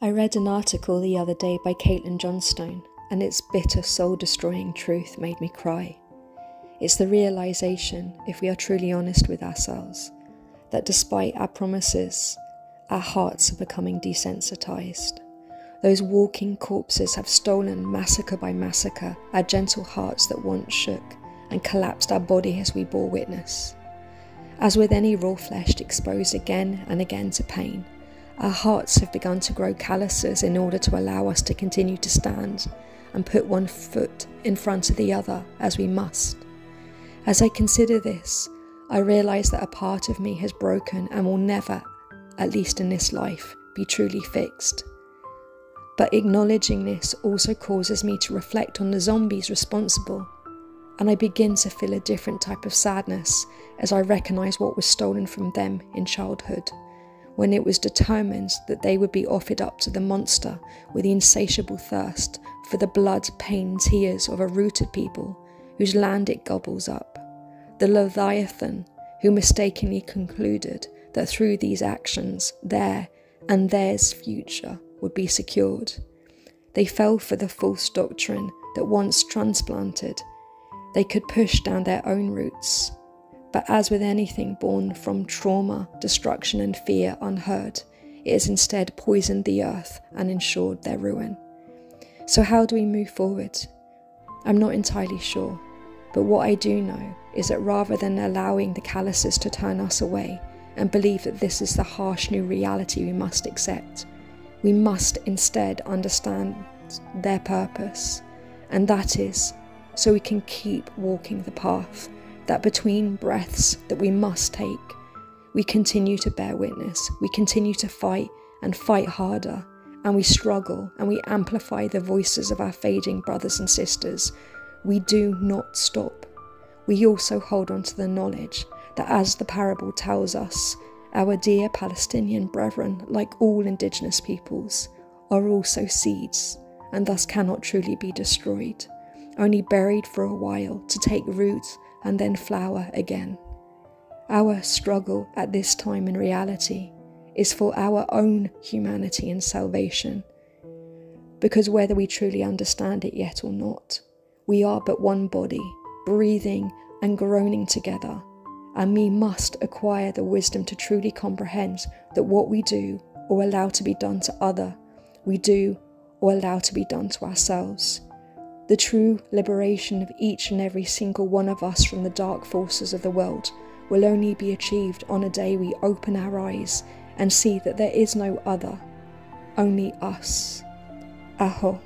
I read an article the other day by Caitlin Johnstone, and its bitter, soul-destroying truth made me cry. It's the realization, if we are truly honest with ourselves, that despite our promises, our hearts are becoming desensitized. Those walking corpses have stolen, massacre by massacre, our gentle hearts that once shook, and collapsed our body as we bore witness. As with any raw flesh exposed again and again to pain, our hearts have begun to grow calluses in order to allow us to continue to stand and put one foot in front of the other as we must. As I consider this, I realise that a part of me has broken and will never, at least in this life, be truly fixed. But acknowledging this also causes me to reflect on the zombies responsible, and I begin to feel a different type of sadness as I recognise what was stolen from them in childhood, when it was determined that they would be offered up to the monster with the insatiable thirst for the blood, pain, tears of a rooted people whose land it gobbles up, the Leviathan who mistakenly concluded that through these actions their and theirs future would be secured. They fell for the false doctrine that once transplanted, they could push down their own roots. But as with anything born from trauma, destruction and fear unheard, it has instead poisoned the earth and ensured their ruin. So how do we move forward? I'm not entirely sure, but what I do know is that rather than allowing the calluses to turn us away and believe that this is the harsh new reality we must accept, we must instead understand their purpose, and that is so we can keep walking the path that between breaths that we must take, we continue to bear witness, we continue to fight and fight harder, and we struggle and we amplify the voices of our fading brothers and sisters. We do not stop. We also hold on to the knowledge that, as the parable tells us, our dear Palestinian brethren, like all indigenous peoples, are also seeds and thus cannot truly be destroyed, only buried for a while to take root and then flower again. Our struggle at this time in reality is for our own humanity and salvation, because whether we truly understand it yet or not, we are but one body, breathing and groaning together, and we must acquire the wisdom to truly comprehend that what we do or allow to be done to other, we do or allow to be done to ourselves. The true liberation of each and every single one of us from the dark forces of the world will only be achieved on a day we open our eyes and see that there is no other, only us. Aho.